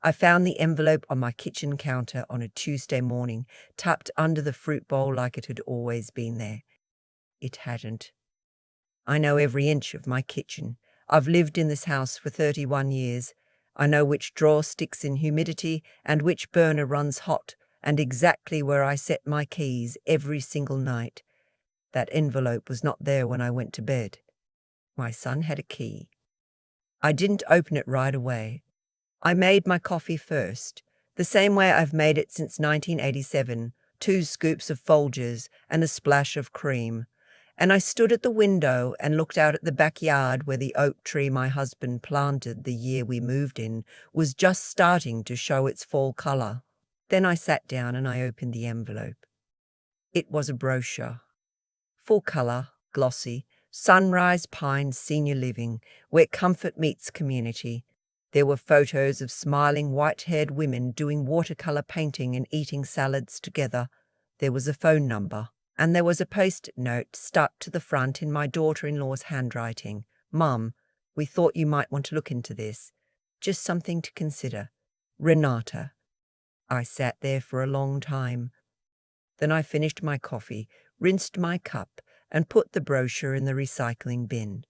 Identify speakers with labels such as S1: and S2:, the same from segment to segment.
S1: I found the envelope on my kitchen counter on a Tuesday morning, tucked under the fruit bowl like it had always been there. It hadn't. I know every inch of my kitchen. I've lived in this house for 31 years. I know which drawer sticks in humidity and which burner runs hot, and exactly where I set my keys every single night. That envelope was not there when I went to bed. My son had a key. I didn't open it right away. I made my coffee first, the same way I've made it since 1987, 2 scoops of Folgers and a splash of cream. And I stood at the window and looked out at the backyard where the oak tree my husband planted the year we moved in was just starting to show its fall colour. Then I sat down and I opened the envelope. It was a brochure. Full colour, glossy, Sunrise Pines Senior Living, where comfort meets community. There were photos of smiling white-haired women doing watercolour painting and eating salads together. There was a phone number. And there was a post-it note stuck to the front in my daughter-in-law's handwriting. Mum, we thought you might want to look into this. Just something to consider. Renata. I sat there for a long time. Then I finished my coffee, rinsed my cup, and put the brochure in the recycling bin.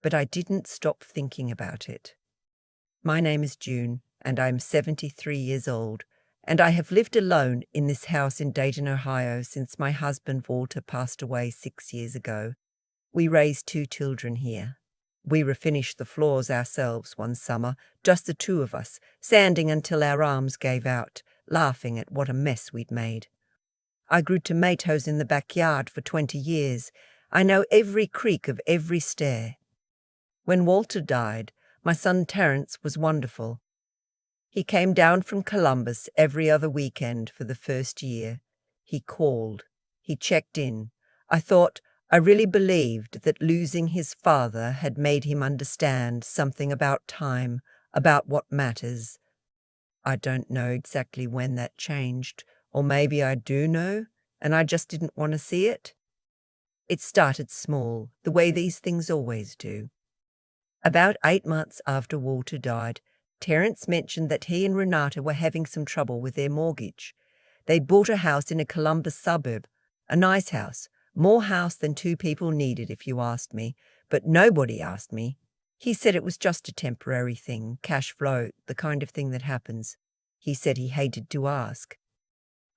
S1: But I didn't stop thinking about it. My name is June, and I'm 73 years old. And I have lived alone in this house in Dayton, Ohio, since my husband Walter passed away 6 years ago. We raised 2 children here. We refinished the floors ourselves one summer, just the 2 of us, sanding until our arms gave out, laughing at what a mess we'd made. I grew tomatoes in the backyard for 20 years. I know every creak of every stair. When Walter died, my son Terence was wonderful. He came down from Columbus every other weekend for the first year. He called. He checked in. I really believed that losing his father had made him understand something about time, about what matters. I don't know exactly when that changed, or maybe I do know, and I just didn't want to see it. It started small, the way these things always do. About 8 months after Walter died, Terence mentioned that he and Renata were having some trouble with their mortgage. They bought a house in a Columbus suburb, a nice house, more house than 2 people needed if you asked me, but nobody asked me. He said it was just a temporary thing, cash flow, the kind of thing that happens. He said he hated to ask.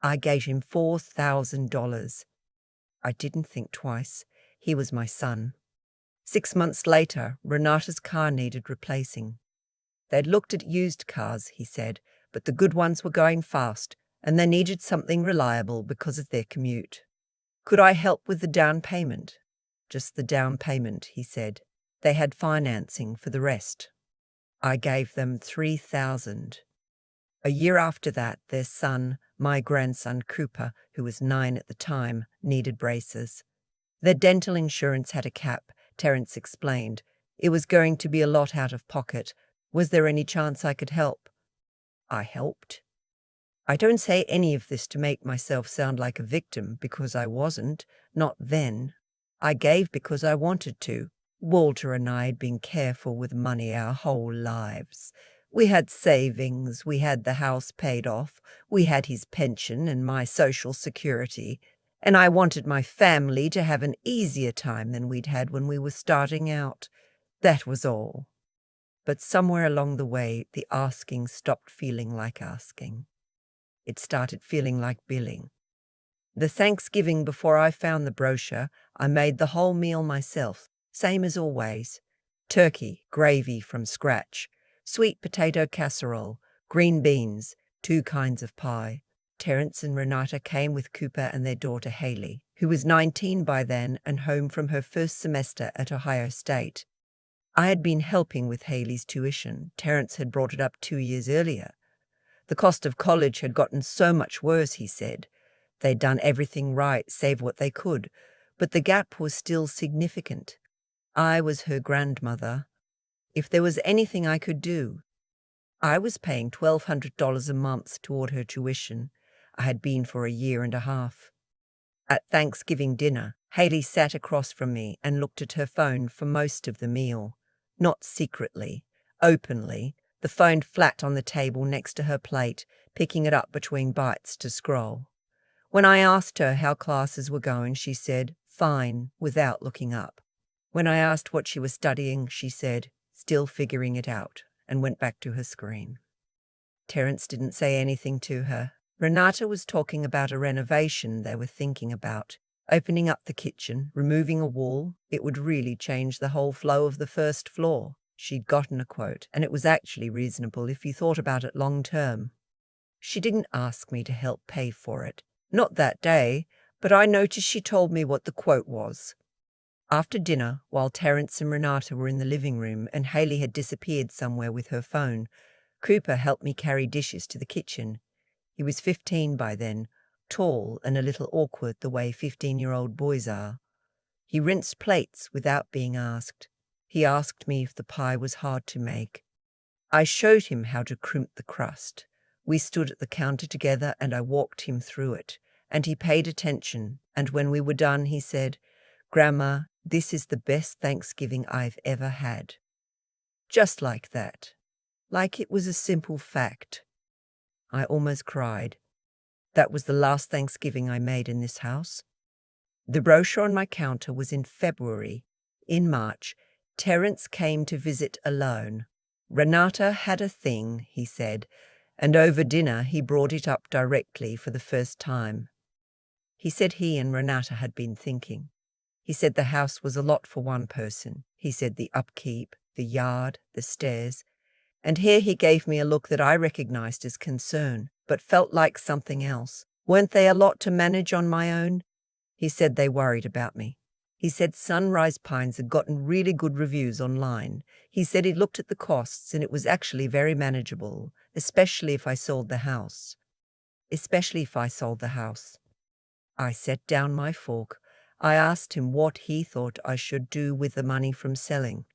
S1: I gave him $4,000. I didn't think twice. He was my son. 6 months later, Renata's car needed replacing. They'd looked at used cars, he said, but the good ones were going fast, and they needed something reliable because of their commute. Could I help with the down payment? Just the down payment, he said. They had financing for the rest. I gave them $3,000. A year after that, their son, my grandson Cooper, who was 9 at the time, needed braces. Their dental insurance had a cap, Terence explained. It was going to be a lot out of pocket. Was there any chance I could help? I helped. I don't say any of this to make myself sound like a victim, because I wasn't, not then. I gave because I wanted to. Walter and I had been careful with money our whole lives. We had savings, we had the house paid off, we had his pension and my Social Security, and I wanted my family to have an easier time than we'd had when we were starting out. That was all. But somewhere along the way, the asking stopped feeling like asking. It started feeling like billing. The Thanksgiving before I found the brochure, I made the whole meal myself, same as always. Turkey, gravy from scratch, sweet potato casserole, green beans, 2 kinds of pie. Terence and Renata came with Cooper and their daughter Haley, who was 19 by then and home from her first semester at Ohio State. I had been helping with Haley's tuition. Terence had brought it up 2 years earlier. The cost of college had gotten so much worse, he said. They'd done everything right, save what they could, but the gap was still significant. I was her grandmother. If there was anything I could do. I was paying $1,200 a month toward her tuition. I had been for a year and a half. At Thanksgiving dinner, Haley sat across from me and looked at her phone for most of the meal. Not secretly, openly, the phone flat on the table next to her plate, picking it up between bites to scroll. When I asked her how classes were going, she said, "Fine," without looking up. When I asked what she was studying, she said, "Still figuring it out," and went back to her screen. Terence didn't say anything to her. Renata was talking about a renovation they were thinking about. Opening up the kitchen, removing a wall, it would really change the whole flow of the first floor. She'd gotten a quote, and it was actually reasonable if you thought about it long term. She didn't ask me to help pay for it. Not that day, but I noticed she told me what the quote was. After dinner, while Terence and Renata were in the living room and Haley had disappeared somewhere with her phone, Cooper helped me carry dishes to the kitchen. He was 15 by then, tall and a little awkward the way 15-year-old boys are. He rinsed plates without being asked. He asked me if the pie was hard to make. I showed him how to crimp the crust. We stood at the counter together and I walked him through it, and he paid attention, and when we were done he said, "Grandma, this is the best Thanksgiving I've ever had." Just like that. Like it was a simple fact. I almost cried. That was the last Thanksgiving I made in this house. The brochure on my counter was in February. In March, Terence came to visit alone. Renata had a thing, he said, and over dinner he brought it up directly for the first time. He said he and Renata had been thinking. He said the house was a lot for one person. He said the upkeep, the yard, the stairs. And here he gave me a look that I recognized as concern, but felt like something else. Weren't they a lot to manage on my own? He said they worried about me. He said Sunrise Pines had gotten really good reviews online. He said he'd looked at the costs and it was actually very manageable, especially if I sold the house. I set down my fork. I asked him what he thought I should do with the money from selling.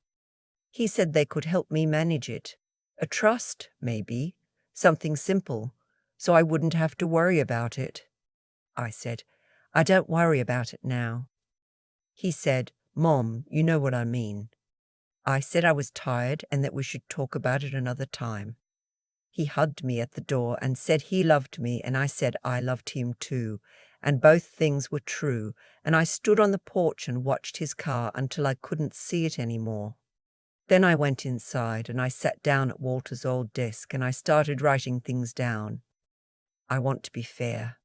S1: He said they could help me manage it. A trust, maybe. Something simple, so I wouldn't have to worry about it. I said, "I don't worry about it now." He said, "Mom, you know what I mean." I said I was tired and that we should talk about it another time. He hugged me at the door and said he loved me, and I said I loved him too, and both things were true, and I stood on the porch and watched his car until I couldn't see it anymore. Then I went inside and I sat down at Walter's old desk and I started writing things down. I want to be fair.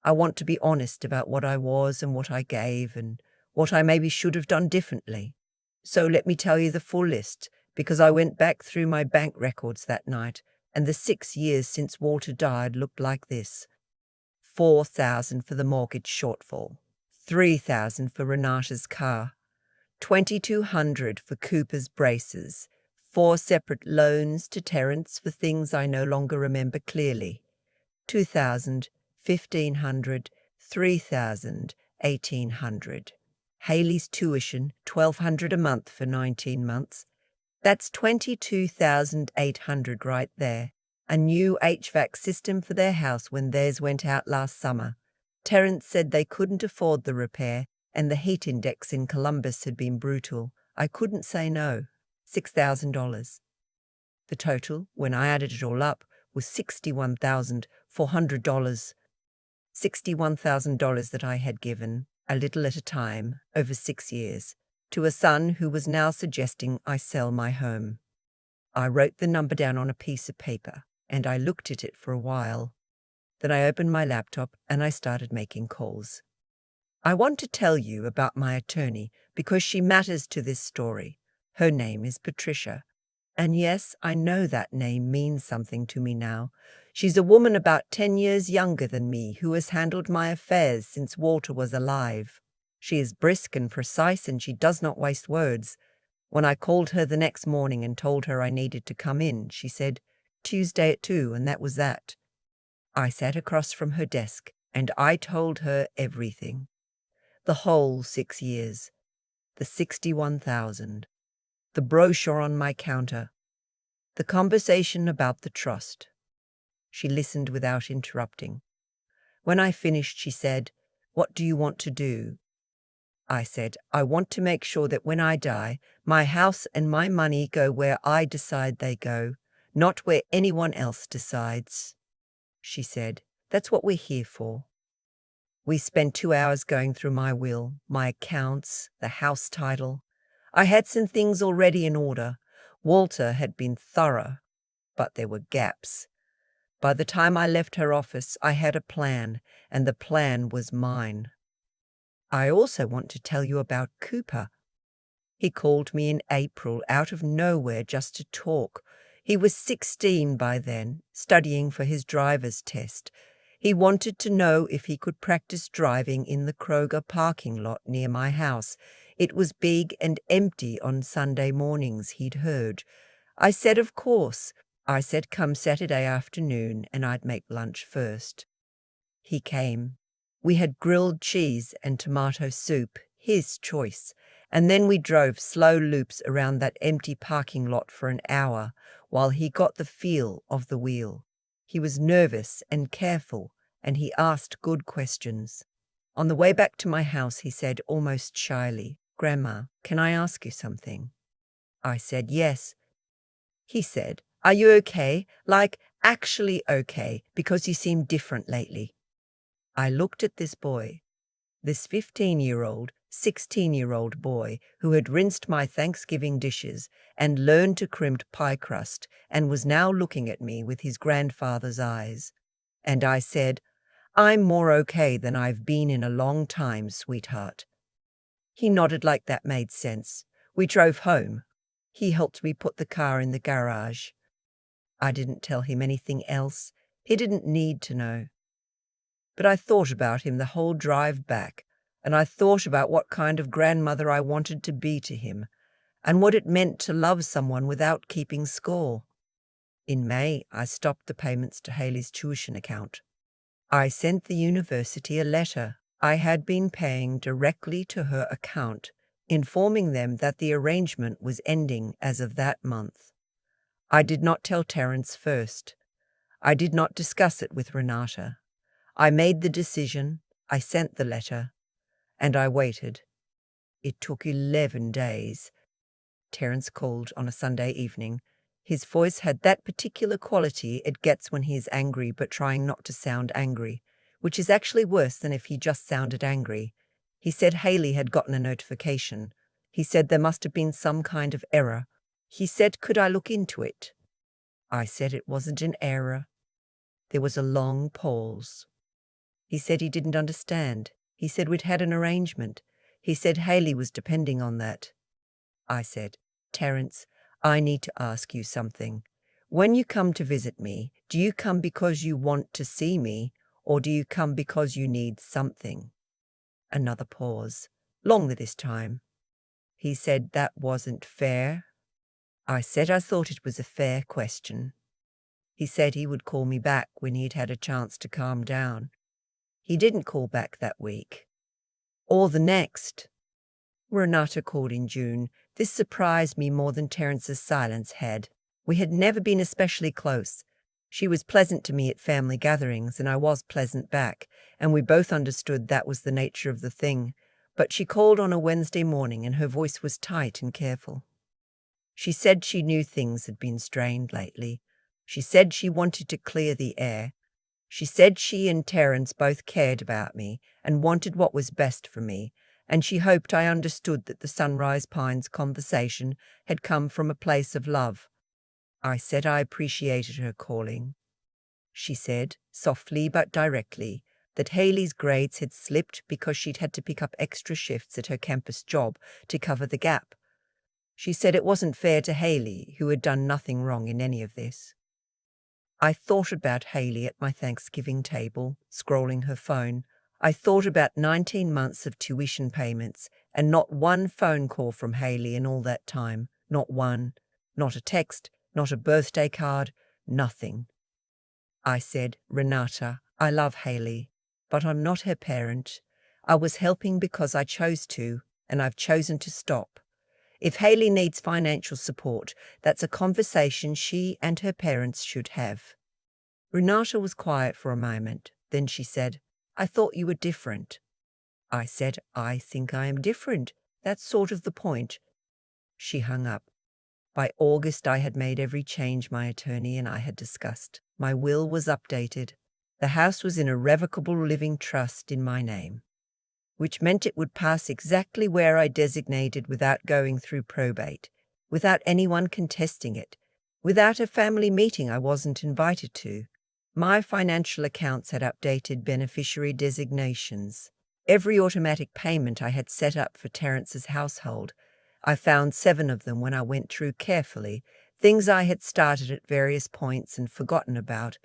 S1: I want to be honest about what I was and what I gave and what I maybe should have done differently. So let me tell you the full list, because I went back through my bank records that night, and the 6 years since Walter died looked like this. $4,000 for the mortgage shortfall, $3,000 for Renata's car, $2,200 for Cooper's braces, 4 separate loans to Terence for things I no longer remember clearly, $2,000, $1,500, $3,000, $1,800. Haley's tuition, $1,200 a month for 19 months. That's $22,800 right there. A new HVAC system for their house when theirs went out last summer. Terence said they couldn't afford the repair, and the heat index in Columbus had been brutal. I couldn't say no. $6,000. The total, when I added it all up, was $61,400. $61,000 that I had given, a little at a time, over 6 years, to a son who was now suggesting I sell my home. I wrote the number down on a piece of paper, and I looked at it for a while. Then I opened my laptop and I started making calls. I want to tell you about my attorney because she matters to this story. Her name is Patricia. And yes, I know that name means something to me now. She's a woman about 10 years younger than me who has handled my affairs since Walter was alive. She is brisk and precise and she does not waste words. When I called her the next morning and told her I needed to come in, she said, "Tuesday at 2, and that was that." I sat across from her desk and I told her everything. The whole 6 years. The 61,000. The brochure on my counter. The conversation about the trust. She listened without interrupting. When I finished, she said, "What do you want to do?" I said, "I want to make sure that when I die, my house and my money go where I decide they go. Not where anyone else decides. She said, that's what we're here for. We spent 2 hours going through my will, my accounts, the house title. I had some things already in order. Walter had been thorough, but there were gaps. By the time I left her office, I had a plan, and the plan was mine. I also want to tell you about Cooper. He called me in April out of nowhere just to talk. He was 16 by then, studying for his driver's test. He wanted to know if he could practice driving in the Kroger parking lot near my house. It was big and empty on Sunday mornings, he'd heard. I said, of course. I said come Saturday afternoon and I'd make lunch first. He came. We had grilled cheese and tomato soup, his choice, and then we drove slow loops around that empty parking lot for an hour while he got the feel of the wheel. He was nervous and careful, and he asked good questions. On the way back to my house, he said almost shyly, "Grandma, can I ask you something?" I said yes. He said, "Are you okay? Like, actually okay, because you seem different lately." I looked at this boy, this 15-year-old, 16-year-old boy who had rinsed my Thanksgiving dishes and learned to crimp pie crust and was now looking at me with his grandfather's eyes. And I said, "I'm more okay than I've been in a long time, sweetheart." He nodded like that made sense. We drove home. He helped me put the car in the garage. I didn't tell him anything else. He didn't need to know. But I thought about him the whole drive back, and I thought about what kind of grandmother I wanted to be to him, and what it meant to love someone without keeping score. In May, I stopped the payments to Haley's tuition account. I sent the university a letter. I had been paying directly to her account, informing them that the arrangement was ending as of that month. I did not tell Terence first. I did not discuss it with Renata. I made the decision, I sent the letter, and I waited. It took 11 days. Terence called on a Sunday evening. His voice had that particular quality it gets when he is angry but trying not to sound angry, which is actually worse than if he just sounded angry. He said Haley had gotten a notification. He said there must have been some kind of error. He said, could I look into it? I said it wasn't an error. There was a long pause. He said he didn't understand. He said we'd had an arrangement. He said Haley was depending on that. I said, Terence, I need to ask you something. When you come to visit me, do you come because you want to see me, or do you come because you need something? Another pause, longer this time. He said that wasn't fair. I said I thought it was a fair question. He said he would call me back when he'd had a chance to calm down. He didn't call back that week. Or the next. Renata called in June. This surprised me more than Terence's silence had. We had never been especially close. She was pleasant to me at family gatherings, and I was pleasant back, and we both understood that was the nature of the thing. But she called on a Wednesday morning, and her voice was tight and careful. She said she knew things had been strained lately. She said she wanted to clear the air. She said she and Terence both cared about me and wanted what was best for me, and she hoped I understood that the Sunrise Pines conversation had come from a place of love. I said I appreciated her calling. She said, softly but directly, that Haley's grades had slipped because she'd had to pick up extra shifts at her campus job to cover the gap. She said it wasn't fair to Haley, who had done nothing wrong in any of this. I thought about Haley at my Thanksgiving table, scrolling her phone. I thought about 19 months of tuition payments and not one phone call from Haley in all that time. Not one. Not a text, not a birthday card, nothing. I said, Renata, I love Haley, but I'm not her parent. I was helping because I chose to, and I've chosen to stop. If Haley needs financial support, that's a conversation she and her parents should have. Renata was quiet for a moment. Then she said, I thought you were different. I said, I think I am different. That's sort of the point. She hung up. By August, I had made every change my attorney and I had discussed. My will was updated. The house was in irrevocable living trust in my name, which meant it would pass exactly where I designated without going through probate, without anyone contesting it, without a family meeting I wasn't invited to. My financial accounts had updated beneficiary designations. Every automatic payment I had set up for Terence's household, I found 7 of them when I went through carefully, things I had started at various points and forgotten about.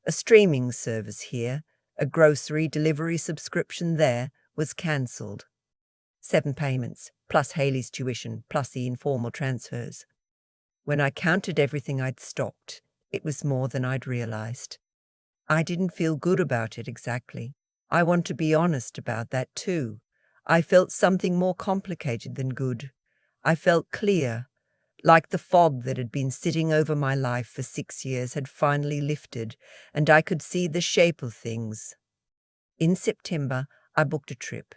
S1: A streaming service here, a grocery delivery subscription there, was cancelled. 7 payments, plus Haley's tuition, plus the informal transfers. When I counted everything I'd stopped, it was more than I'd realized. I didn't feel good about it exactly. I want to be honest about that too. I felt something more complicated than good. I felt clear, like the fog that had been sitting over my life for 6 years had finally lifted, and I could see the shape of things. In September, I booked a trip.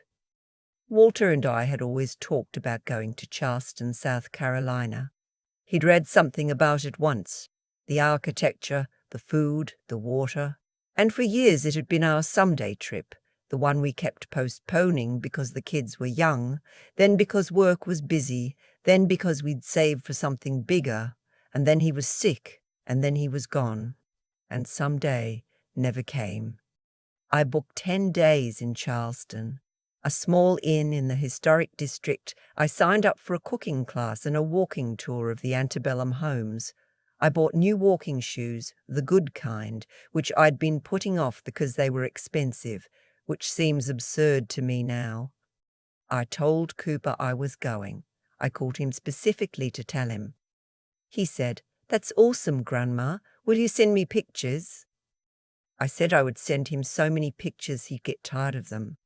S1: Walter and I had always talked about going to Charleston, South Carolina. He'd read something about it once, the architecture, the food, the water, and for years it had been our someday trip, the one we kept postponing because the kids were young, then because work was busy, then because we'd saved for something bigger, and then he was sick, and then he was gone, and someday never came. I booked 10 days in Charleston, a small inn in the historic district. I signed up for a cooking class and a walking tour of the antebellum homes. I bought new walking shoes, the good kind, which I'd been putting off because they were expensive, which seems absurd to me now. I told Cooper I was going. I called him specifically to tell him. He said, "That's awesome, Grandma. Will you send me pictures?" I said I would send him so many pictures he'd get tired of them.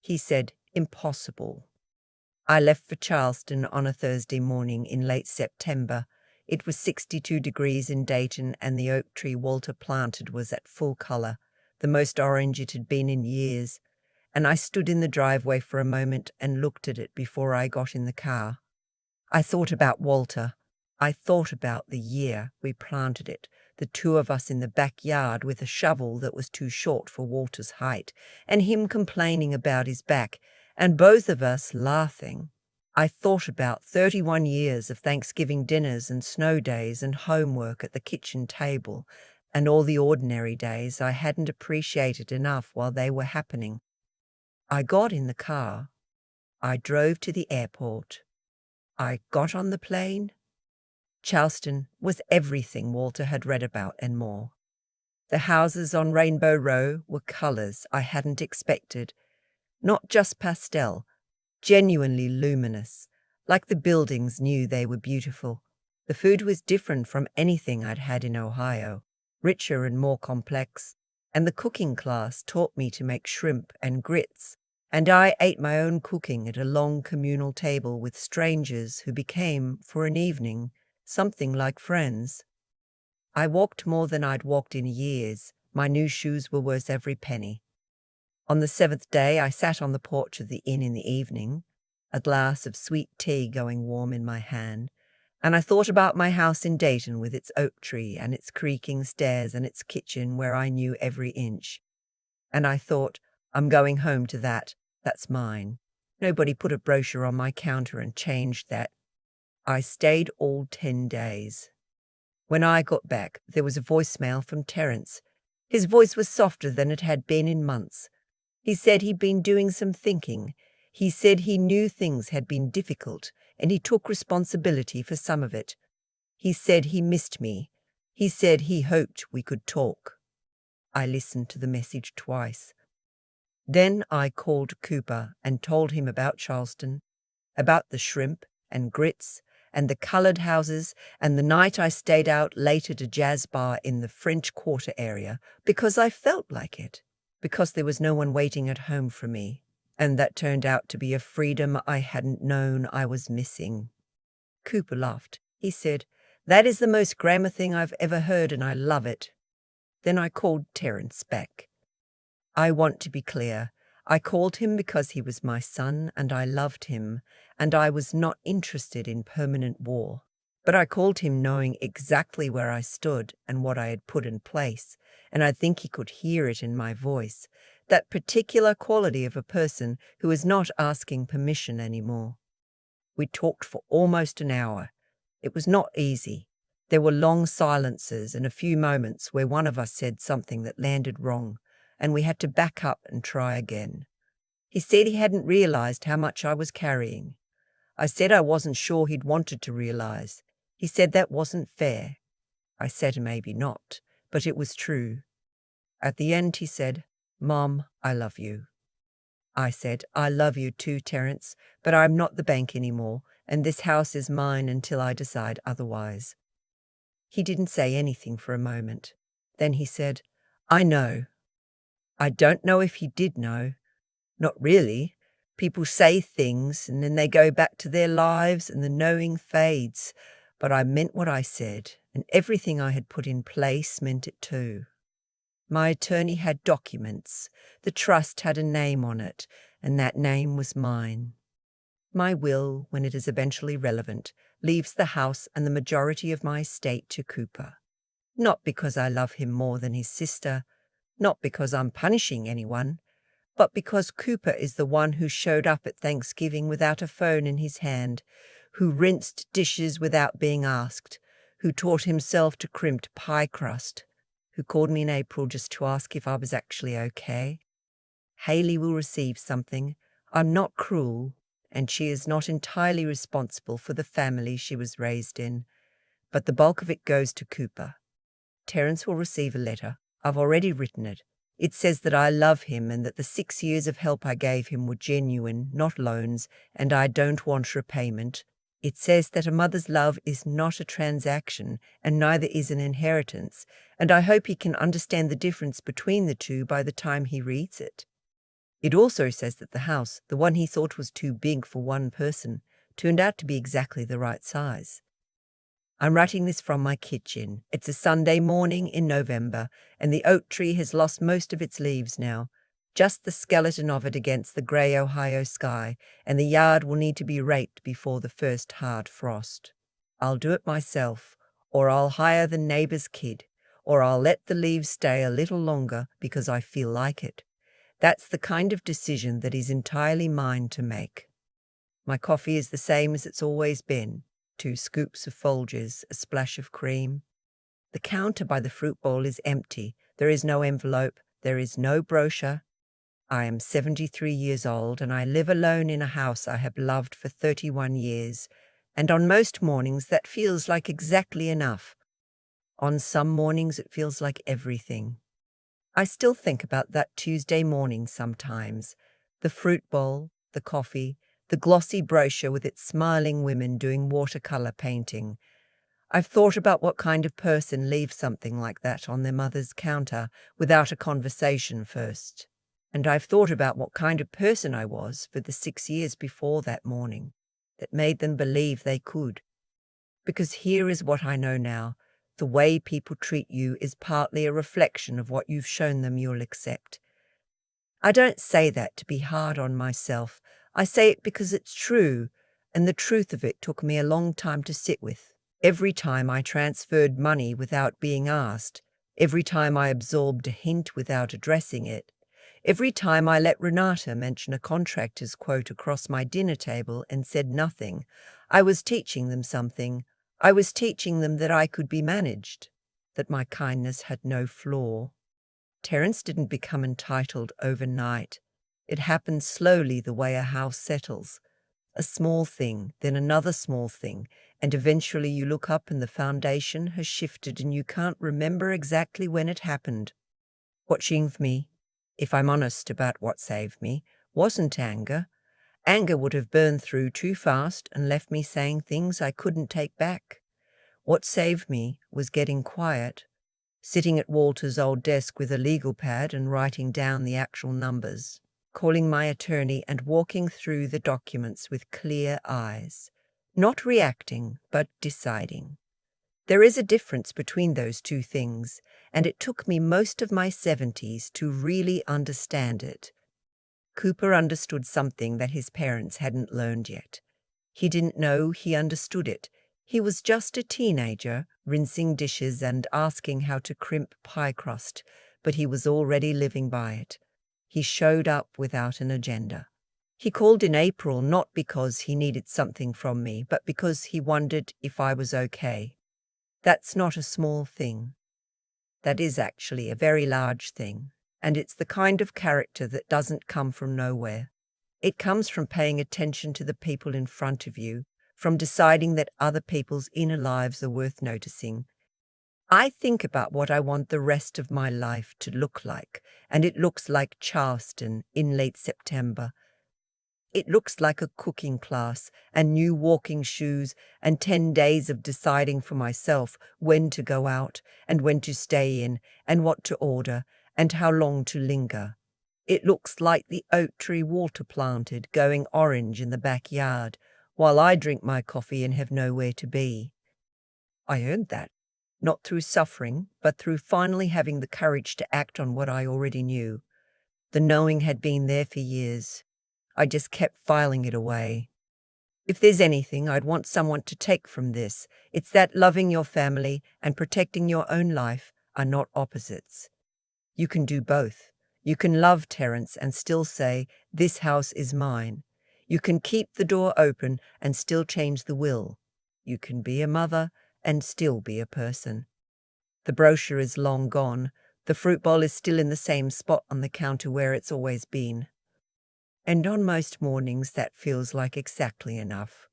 S1: He said, "Impossible." I left for Charleston on a Thursday morning in late September. It was 62 degrees in Dayton, and the oak tree Walter planted was at full color, the most orange it had been in years, and I stood in the driveway for a moment and looked at it before I got in the car. I thought about Walter. I thought about the year we planted it, the 2 of us in the backyard with a shovel that was too short for Walter's height, and him complaining about his back, and both of us laughing. I thought about 31 years of Thanksgiving dinners and snow days and homework at the kitchen table, and all the ordinary days I hadn't appreciated enough while they were happening. I got in the car. I drove to the airport. I got on the plane. Charleston was everything Walter had read about and more. The houses on Rainbow Row were colors I hadn't expected, not just pastel, genuinely luminous, like the buildings knew they were beautiful. The food was different from anything I'd had in Ohio, richer and more complex, and the cooking class taught me to make shrimp and grits, and I ate my own cooking at a long communal table with strangers who became, for an evening, something like friends. I walked more than I'd walked in years. My new shoes were worth every penny. On the 7th day, I sat on the porch of the inn in the evening, a glass of sweet tea going warm in my hand, and I thought about my house in Dayton with its oak tree and its creaking stairs and its kitchen where I knew every inch. And I thought, I'm going home to that. That's mine. Nobody put a brochure on my counter and changed that. I stayed all 10 days. When I got back, there was a voicemail from Terence. His voice was softer than it had been in months. He said he'd been doing some thinking. He said he knew things had been difficult, and he took responsibility for some of it. He said he missed me. He said he hoped we could talk. I listened to the message twice. Then I called Cooper and told him about Charleston, about the shrimp and grits, and the coloured houses, and the night I stayed out late at a jazz bar in the French Quarter area because I felt like it, because there was no one waiting at home for me, and that turned out to be a freedom I hadn't known I was missing. Cooper laughed. He said, "That is the most grammar thing I've ever heard, and I love it." Then I called Terence back. I want to be clear. I called him because he was my son and I loved him, and I was not interested in permanent war. But I called him knowing exactly where I stood and what I had put in place, and I think he could hear it in my voice, that particular quality of a person who is not asking permission anymore. We talked for almost an hour. It was not easy. There were long silences and a few moments where one of us said something that landed wrong, and we had to back up and try again. He said he hadn't realized how much I was carrying. I said I wasn't sure he'd wanted to realize. He said that wasn't fair. I said maybe not, but it was true. At the end he said, "Mom, I love you." I said, "I love you too, Terence, but I'm not the bank anymore, and this house is mine until I decide otherwise." He didn't say anything for a moment. Then he said, "I know." I don't know if he did know. Not really. People say things and then they go back to their lives and the knowing fades. But I meant what I said, and everything I had put in place meant it too. My attorney had documents. The trust had a name on it, and that name was mine. My will, when it is eventually relevant, leaves the house and the majority of my estate to Cooper. Not because I love him more than his sister, not because I'm punishing anyone, but because Cooper is the one who showed up at Thanksgiving without a phone in his hand, who rinsed dishes without being asked, who taught himself to crimp pie crust, who called me in April just to ask if I was actually okay. Haley will receive something. I'm not cruel, and she is not entirely responsible for the family she was raised in, but the bulk of it goes to Cooper. Terence will receive a letter. I've already written it. It says that I love him and that the 6 years of help I gave him were genuine, not loans, and I don't want repayment. It says that a mother's love is not a transaction and neither is an inheritance, and I hope he can understand the difference between the two by the time he reads it. It also says that the house, the one he thought was too big for one person, turned out to be exactly the right size. I'm writing this from my kitchen. It's a Sunday morning in November, and the oak tree has lost most of its leaves now, just the skeleton of it against the grey Ohio sky, and the yard will need to be raked before the first hard frost. I'll do it myself, or I'll hire the neighbour's kid, or I'll let the leaves stay a little longer because I feel like it. That's the kind of decision that is entirely mine to make. My coffee is the same as it's always been. 2 scoops of Folgers, a splash of cream. The counter by the fruit bowl is empty. There is no envelope. There is no brochure. I am 73 years old, and I live alone in a house I have loved for 31 years, and on most mornings that feels like exactly enough. On some mornings it feels like everything. I still think about that Tuesday morning sometimes. The fruit bowl, the coffee, the glossy brochure with its smiling women doing watercolor painting. I've thought about what kind of person leaves something like that on their mother's counter without a conversation first. And I've thought about what kind of person I was for the 6 years before that morning that made them believe they could. Because here is what I know now. The way people treat you is partly a reflection of what you've shown them you'll accept. I don't say that to be hard on myself. I say it because it's true, and the truth of it took me a long time to sit with. Every time I transferred money without being asked, every time I absorbed a hint without addressing it, every time I let Renata mention a contractor's quote across my dinner table and said nothing, I was teaching them something. I was teaching them that I could be managed, that my kindness had no flaw. Terence didn't become entitled overnight. It happened slowly the way a house settles. A small thing, then another small thing, and eventually you look up and the foundation has shifted and you can't remember exactly when it happened. What saved me, if I'm honest about what saved me, wasn't anger. Anger would have burned through too fast and left me saying things I couldn't take back. What saved me was getting quiet, sitting at Walter's old desk with a legal pad and writing down the actual numbers, calling my attorney and walking through the documents with clear eyes, not reacting, but deciding. There is a difference between those two things, and it took me most of my 70s to really understand it. Cooper understood something that his parents hadn't learned yet. He didn't know he understood it. He was just a teenager, rinsing dishes and asking how to crimp pie crust, but he was already living by it. He showed up without an agenda. He called in April not because he needed something from me, but because he wondered if I was okay. That's not a small thing. That is actually a very large thing, and it's the kind of character that doesn't come from nowhere. It comes from paying attention to the people in front of you, from deciding that other people's inner lives are worth noticing. I think about what I want the rest of my life to look like, and it looks like Charleston in late September. It looks like a cooking class and new walking shoes and 10 days of deciding for myself when to go out and when to stay in and what to order and how long to linger. It looks like the oak tree Walter planted going orange in the backyard while I drink my coffee and have nowhere to be. I earned that, not through suffering, but through finally having the courage to act on what I already knew. The knowing had been there for years. I just kept filing it away. If there's anything I'd want someone to take from this, it's that loving your family and protecting your own life are not opposites. You can do both. You can love Terence and still say, "This house is mine." You can keep the door open and still change the will. You can be a mother and still be a person. The brochure is long gone. The fruit bowl is still in the same spot on the counter where it's always been. And on most mornings that feels like exactly enough.